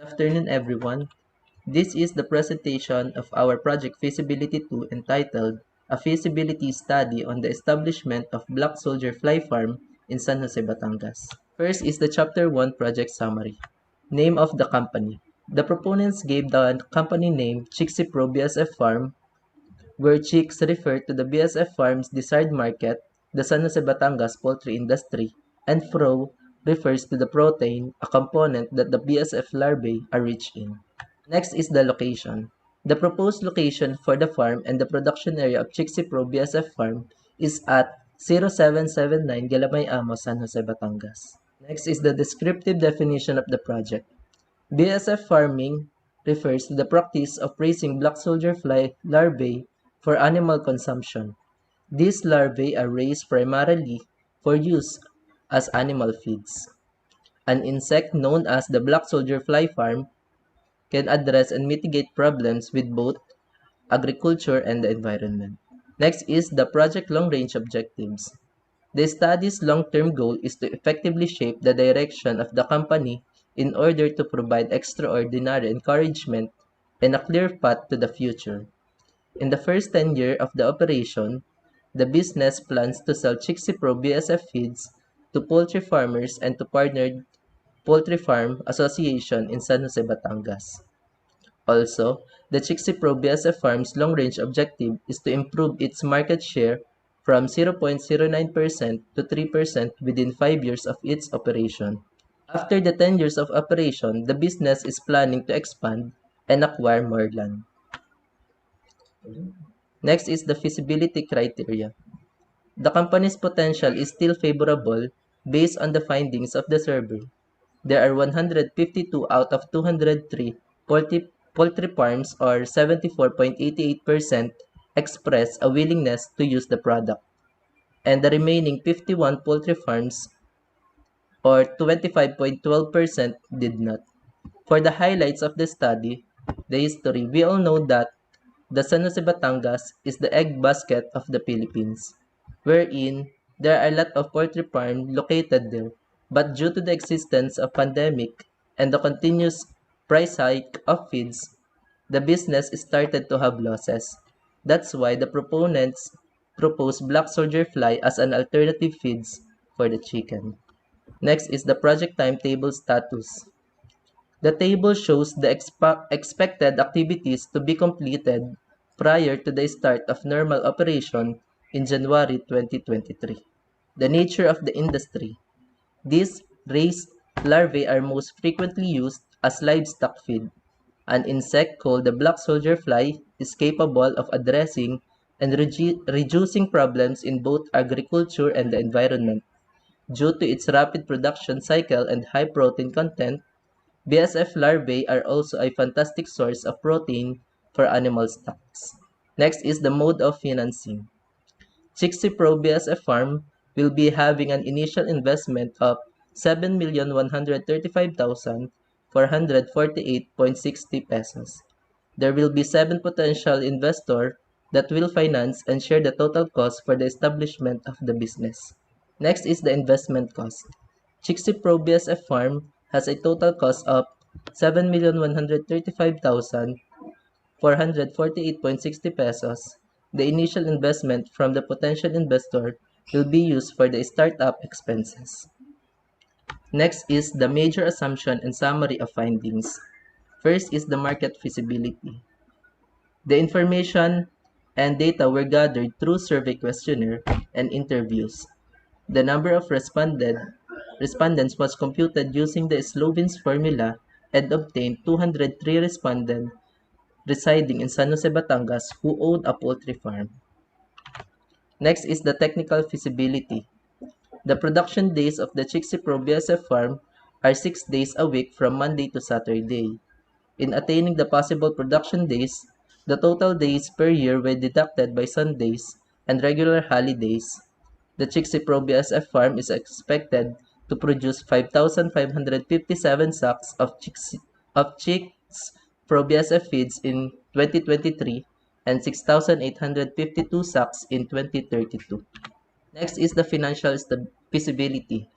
Afternoon, everyone. This is the presentation of our Project Feasibility 2 entitled A Feasibility Study on the Establishment of Black Soldier Fly Farm in San Jose, Batangas. First is the Chapter 1 project summary. Name of the company. The proponents gave the company name Chixi Pro BSF Farm, where chicks refer to the BSF Farm's desired market, the San Jose, Batangas poultry industry, and Fro refers to the protein, a component that the BSF larvae are rich in. Next is the location. The proposed location for the farm and the production area of Chixi Pro BSF Farm is at 0779 Galamay Amos, San Jose, Batangas. Next is the descriptive definition of the project. BSF farming refers to the practice of raising black soldier fly larvae for animal consumption. These larvae are raised primarily for use as animal feeds. An insect known as the black soldier fly farm can address and mitigate problems with both agriculture and the environment. Next is the project long-range objectives. The study's long-term goal is to effectively shape the direction of the company in order to provide extraordinary encouragement and a clear path to the future. In the first 10 years of the operation, the business plans to sell Chixi Pro BSF feeds to poultry farmers and to partnered Poultry Farm Association in San Jose, Batangas. Also, the Chixi Pro BSF Farm's long-range objective is to improve its market share from 0.09% to 3% within 5 years of its operation. After the 10 years of operation, the business is planning to expand and acquire more land. Next is the feasibility criteria. The company's potential is still favorable based on the findings of the survey. There are 152 out of 203 poultry farms, or 74.88%, express a willingness to use the product, and the remaining 51 poultry farms, or 25.12%, did not. For the highlights of the study, the history, we all know that the San Jose, Batangas is the egg basket of the Philippines, wherein there are a lot of poultry farms located there, but due to the existence of pandemic and the continuous price hike of feeds, the business started to have losses. That's why the proponents propose black soldier fly as an alternative feeds for the chicken. Next is the project timetable status. The table shows the expected activities to be completed prior to the start of normal operation in January 2023. The nature of the industry. These raised larvae are most frequently used as livestock feed. An insect called the black soldier fly is capable of addressing and reducing problems in both agriculture and the environment. Due to its rapid production cycle and high protein content, BSF larvae are also a fantastic source of protein for animal stocks. Next is the mode of financing. Chixi Pro BSF Farm will be having an initial investment of 7,135,448.60 pesos. There will be 7 potential investors that will finance and share the total cost for the establishment of the business. Next is the investment cost. Chixi Pro BSF Farm has a total cost of 7,135,448.60 pesos. The initial investment from the potential investor will be used for the startup expenses. Next is the major assumption and summary of findings. First is the market feasibility. The information and data were gathered through survey questionnaire and interviews. The number of respondents was computed using the Sloven's formula and obtained 203 respondents residing in San Jose, Batangas who own a poultry farm. Next is the technical feasibility. The production days of the Chixi Pro BSF farm are 6 days a week from Monday to Saturday. In attaining the possible production days, the total days per year were deducted by Sundays and regular holidays. The Chixi Pro BSF farm is expected to produce 5,557 sacks of chicks Pro BSF feeds in 2023 and 6,852 sacks in 2032. Next is the financial feasibility.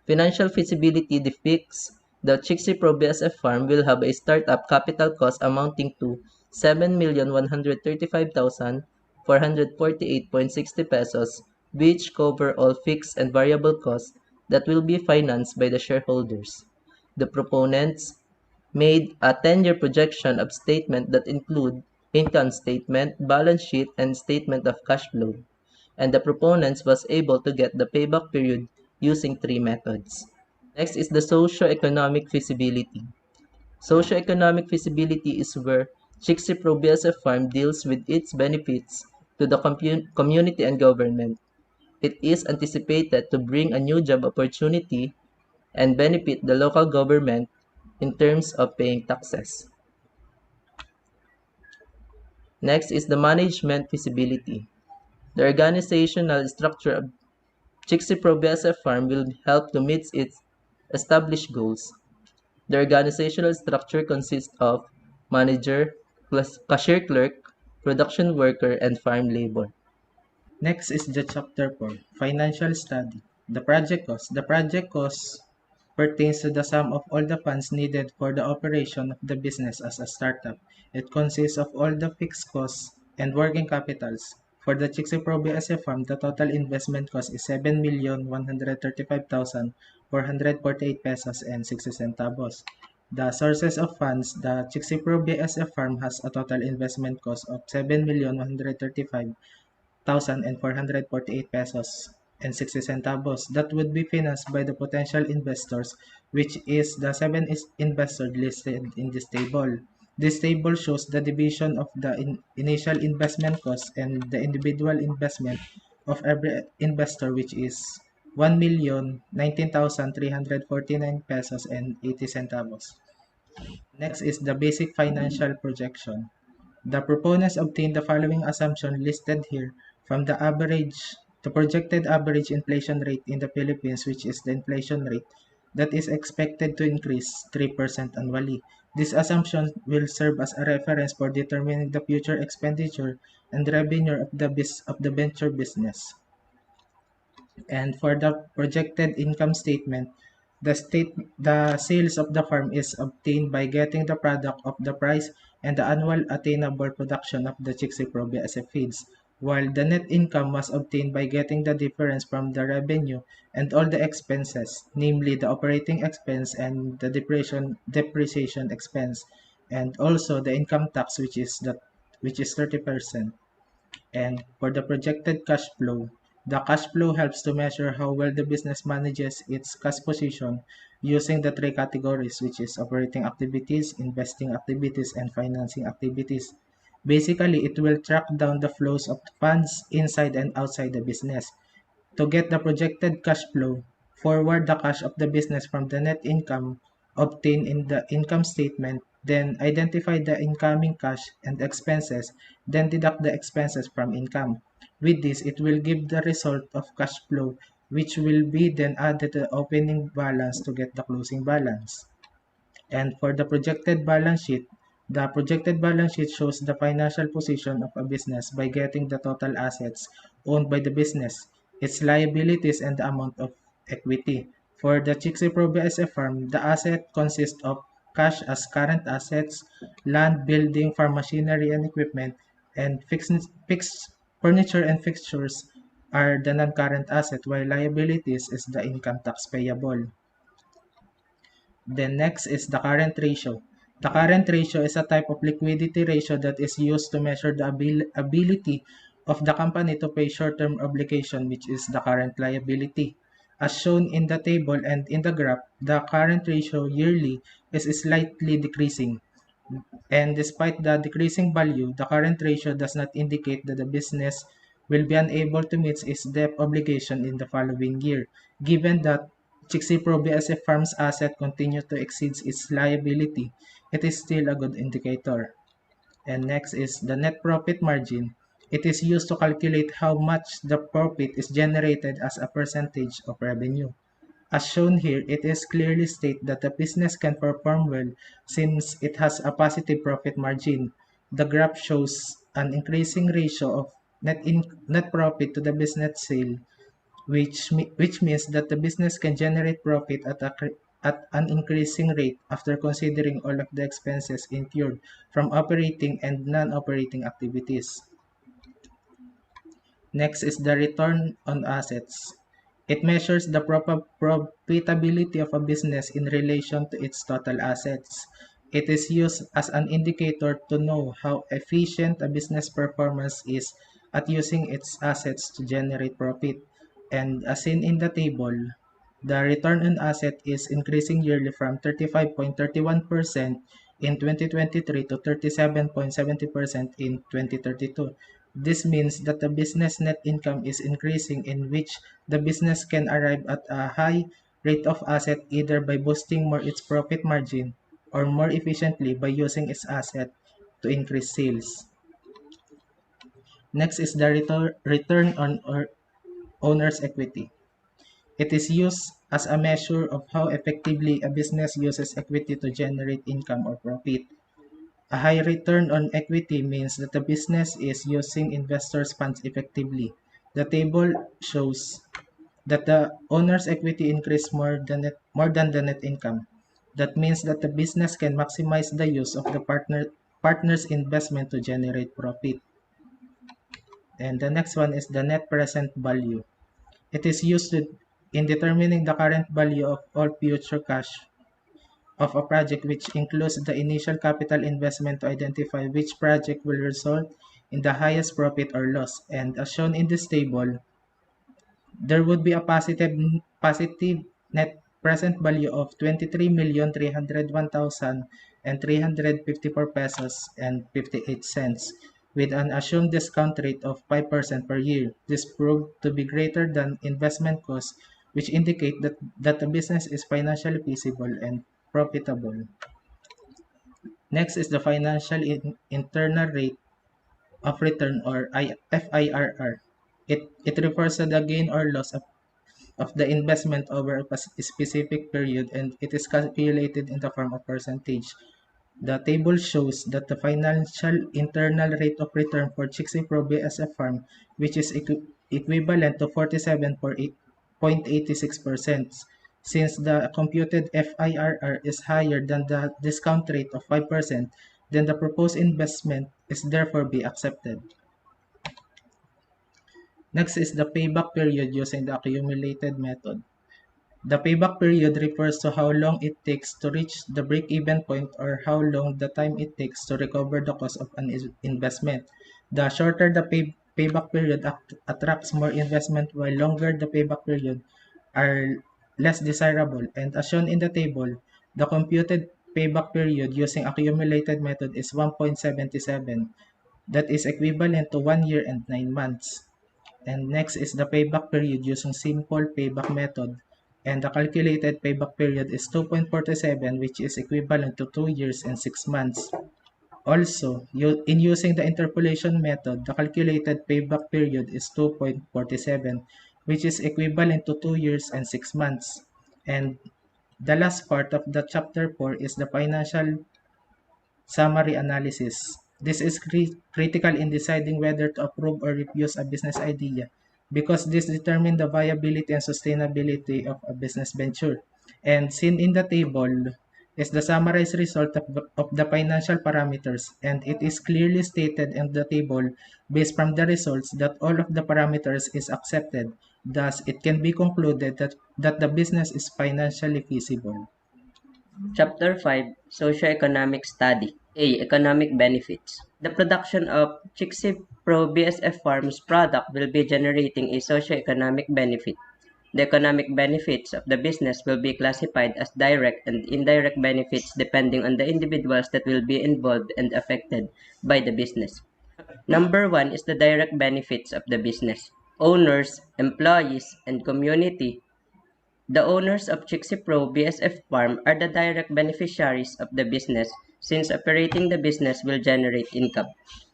Financial feasibility depicts The Chixi Pro BSF farm will have a startup capital cost amounting to 7,135,448.60 pesos, which cover all fixed and variable costs that will be financed by the shareholders. The proponents made a 10-year projection of statement that include income statement, balance sheet, and statement of cash flow. And the proponents was able to get the payback period using three methods. Next is the socio-economic feasibility. Socio-economic feasibility is where Chixi Pro BSF Farm deals with its benefits to the community and government. It is anticipated to bring a new job opportunity and benefit the local government in terms of paying taxes. Next is the management feasibility. The organizational structure of Chixi Pro BSF Farm will help to meet its established goals. The organizational structure consists of manager, cashier clerk, production worker, and farm labor. Next is the chapter 4, financial study. The project cost. The project cost pertains to the sum of all the funds needed for the operation of the business as a startup. It consists of all the fixed costs and working capitals. For the Chixipro BSF farm, the total investment cost is 7,135,448 pesos and 60 centavos. The sources of funds, the Chixipro BSF farm has a total investment cost of 7,135,448 pesos and 60 centavos that would be financed by the potential investors, which is the seven investors listed in this table. This table shows the division of the initial investment cost and the individual investment of every investor, which is 1,019,349 pesos and 80 centavos. Next is the basic financial projection. The proponents obtained the following assumption listed here from the projected average inflation rate in the Philippines, which is the inflation rate that is expected to increase 3% annually. This assumption will serve as a reference for determining the future expenditure and revenue of the venture business. And for the projected income statement, the sales of the farm is obtained by getting the product of the price and the annual attainable production of the Chixi Pro BSF feeds, while the net income was obtained by getting the difference from the revenue and all the expenses, namely the operating expense and the depreciation expense, and also the income tax, which is 30%. And for the projected cash flow, the cash flow helps to measure how well the business manages its cash position using the three categories, which is operating activities, investing activities, and financing activities. Basically, it will track down the flows of funds inside and outside the business. To get the projected cash flow, forward the cash of the business from the net income obtained in the income statement, then identify the incoming cash and expenses, then deduct the expenses from income. With this, it will give the result of cash flow, which will be then added to the opening balance to get the closing balance. And for the projected balance sheet shows the financial position of a business by getting the total assets owned by the business, its liabilities, and the amount of equity. For the Chixi Pro BSF farm, the asset consists of cash as current assets, land, building, farm machinery and equipment, and fixed furniture and fixtures are the non-current asset, while liabilities is the income tax payable. Then next is the current ratio. The current ratio is a type of liquidity ratio that is used to measure the ability of the company to pay short-term obligation, which is the current liability. As shown in the table and in the graph, the current ratio yearly is slightly decreasing. And despite the decreasing value, the current ratio does not indicate that the business will be unable to meet its debt obligation in the following year, given that Chixi Pro BSF Farms asset continue to exceed its liability. It is still a good indicator. And next is the net profit margin. It is used to calculate how much the profit is generated as a percentage of revenue. As shown here, it is clearly stated that the business can perform well since it has a positive profit margin. The graph shows an increasing ratio of net profit to the business sale, which means that the business can generate profit at an increasing rate after considering all of the expenses incurred from operating and non-operating activities. Next is the return on assets. It measures the profitability of a business in relation to its total assets. It is used as an indicator to know how efficient a business performance is at using its assets to generate profit. And as seen in the table, the return on asset is increasing yearly from 35.31% in 2023 to 37.70% in 2032. This means that the business net income is increasing, in which the business can arrive at a high rate of asset either by boosting more its profit margin or more efficiently by using its asset to increase sales. Next is the return on owner's equity. It is used as a measure of how effectively a business uses equity to generate income or profit. A high return on equity means that the business is using investors' funds effectively. The table shows that the owner's equity increased more than the net income. That means that the business can maximize the use of the partner's investment to generate profit. And the next one is the net present value. It is used in determining the current value of all future cash of a project, which includes the initial capital investment to identify which project will result in the highest profit or loss. And as shown in this table, there would be a positive net present value of 23,301,354 pesos and 58 cents with an assumed discount rate of 5% per year. This proved to be greater than investment costs, which indicate that the business is financially feasible and profitable. Next is the financial internal rate of return, or FIRR. It refers to the gain or loss of the investment over a specific period, and it is calculated in the form of percentage. The table shows that the financial internal rate of return for Chixi Pro BSF Farm, which is equivalent to 47.86%. Since the computed FIRR is higher than the discount rate of 5%, then the proposed investment is therefore be accepted. Next is the payback period using the accumulated method. The payback period refers to how long it takes to reach the break-even point, or how long the time it takes to recover the cost of an investment. The shorter the payback period attracts more investment, while longer the payback period are less desirable. And as shown in the table, the computed payback period using accumulated method is 1.77. That is equivalent to 1 year and 9 months. And next is the payback period using simple payback method. And the calculated payback period is 2.47, which is equivalent to 2 years and 6 months. Also, in using the interpolation method, the calculated payback period is 2.47, which is equivalent to 2 years and 6 months. And the last part of the chapter 4 is the financial summary analysis. This is critical in deciding whether to approve or refuse a business idea, because this determines the viability and sustainability of a business venture. And seen in the table is the summarized result of the financial parameters, and it is clearly stated in the table based from the results that all of the parameters is accepted. Thus, it can be concluded that the business is financially feasible. Chapter 5, Socioeconomic Study. A. Economic Benefits. The production of Chixi Pro BSF Farms product will be generating a socioeconomic benefit. The economic benefits of the business will be classified as direct and indirect benefits depending on the individuals that will be involved and affected by the business. Number 1 is the direct benefits of the business. Owners, employees, and community. The owners of Chixi Pro BSF Farm are the direct beneficiaries of the business, since operating the business will generate income.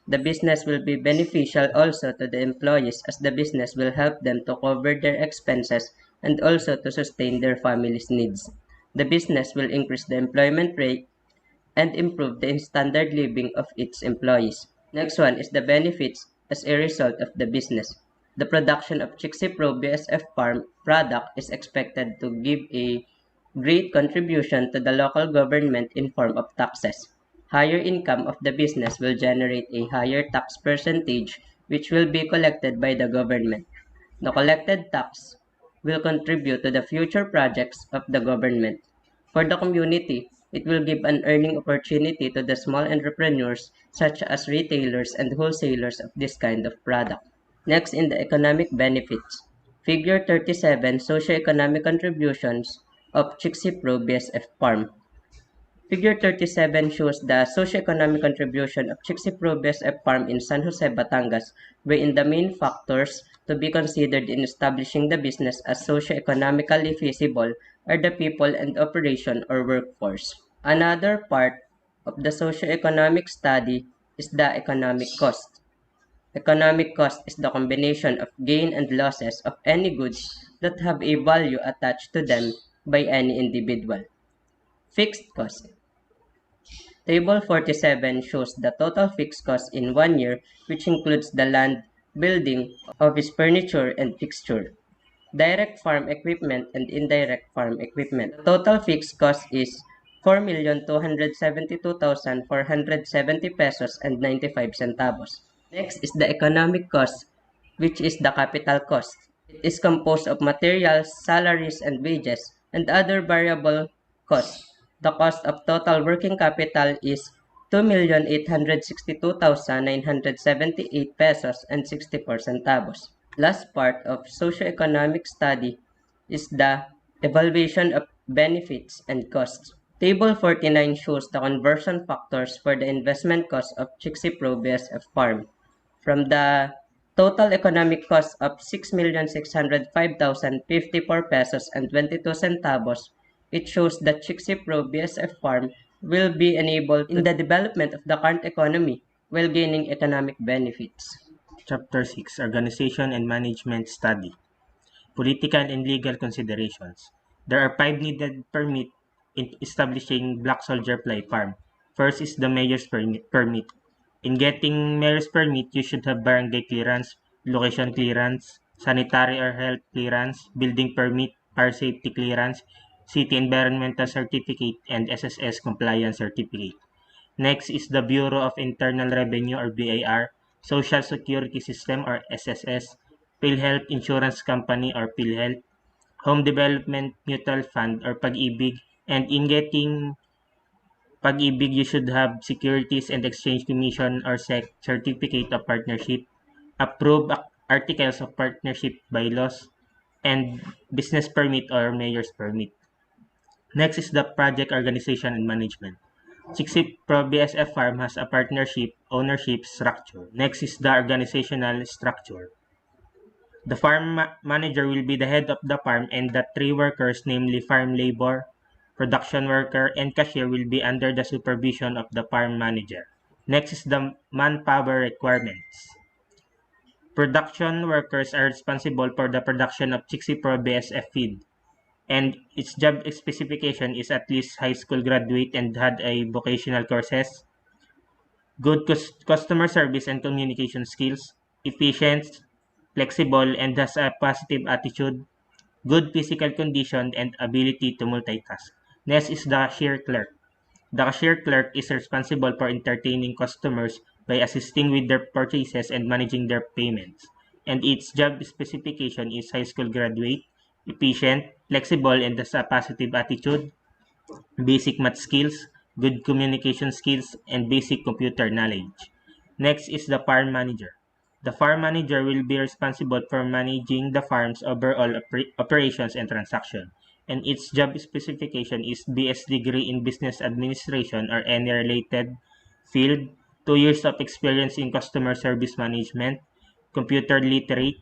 The business will be beneficial also to the employees, as the business will help them to cover their expenses and also to sustain their family's needs. The business will increase the employment rate and improve the standard living of its employees. Next one is the benefits as a result of the business. The production of Chixi Pro BSF Farm product is expected to give a great contribution to the local government in form of taxes. Higher income of the business will generate a higher tax percentage which will be collected by the government. The collected tax will contribute to the future projects of the government. For the community, it will give an earning opportunity to the small entrepreneurs such as retailers and wholesalers of this kind of product. Next, in the economic benefits. Figure 37, Socioeconomic Contributions of Chixipro BSF Farm. Figure 37 shows the socioeconomic contribution of Chixipro BSF Farm in San Jose, Batangas, wherein the main factors to be considered in establishing the business as socioeconomically feasible are the people and operation or workforce. Another part of the socioeconomic study is the economic cost. Economic cost is the combination of gain and losses of any goods that have a value attached to them by any individual. Fixed cost. Table 47 shows the total fixed cost in 1 year, which includes the land, building, office furniture, and fixture, direct farm equipment, and indirect farm equipment. The total fixed cost is 4,272,470 pesos and 95 centavos. Next is the economic cost, which is the capital cost. It is composed of materials, salaries, and wages, and other variable costs. The cost of total working capital is 2,862,978 pesos and 64 centavos. Last part of socioeconomic study is the evaluation of benefits and costs. Table 49 shows the conversion factors for the investment cost of Chixipro BSF Farm. From the total economic cost of 6,605,054 pesos and 22 centavos, it shows that Chixipro BSF Farm will be enabled in the development of the current economy while gaining economic benefits. Chapter 6, Organization and Management Study. Political and Legal Considerations. There are 5 needed permits in establishing Black Soldier Fly Farm. First is the Mayor's Permit. In getting Mayor's Permit, you should have barangay clearance, location clearance, sanitary or health clearance, building permit, fire safety clearance, city environmental certificate, and SSS compliance certificate. Next is the Bureau of Internal Revenue or BIR, Social Security System or SSS, PhilHealth Insurance Company or PhilHealth, Home Development Mutual Fund or Pag-ibig, and in getting Pag-ibig, you should have Securities and Exchange Commission or SEC Certificate of Partnership, approved articles of partnership bylaws, and business permit or mayor's permit. Next is the project organization and management. Chixip Pro BSF Farm has a partnership ownership structure. Next is the organizational structure. The farm manager will be the head of the farm, and the 3 workers, namely farm labor, production worker, and cashier, will be under the supervision of the farm manager. Next is the manpower requirements. Production workers are responsible for the production of Chixip Pro BSF feed, and its job specification is at least high school graduate and had a vocational courses, good customer service and communication skills, efficient, flexible, and has a positive attitude, good physical condition, and ability to multitask. Next is the cashier clerk. The cashier clerk is responsible for entertaining customers by assisting with their purchases and managing their payments. And its job specification is high school graduate, efficient, flexible, and has a positive attitude, basic math skills, good communication skills, and basic computer knowledge. Next is the farm manager. The farm manager will be responsible for managing the farm's overall operations and transactions, and its job specification is BS degree in business administration or any related field, 2 years of experience in customer service management, computer literate,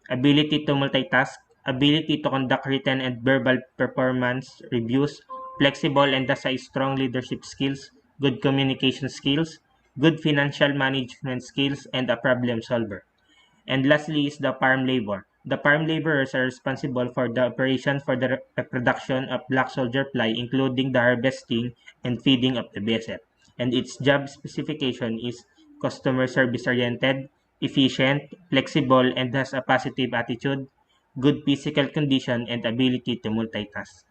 ability to multitask, ability to conduct written and verbal performance reviews, flexible and has a strong leadership skills, good communication skills, good financial management skills, and a problem solver. And lastly is the farm labor. The farm laborers are responsible for the operation for the production of black soldier fly, including the harvesting and feeding of the BSF. And its job specification is customer service oriented, efficient, flexible, and has a positive attitude, good physical condition, and ability to multitask.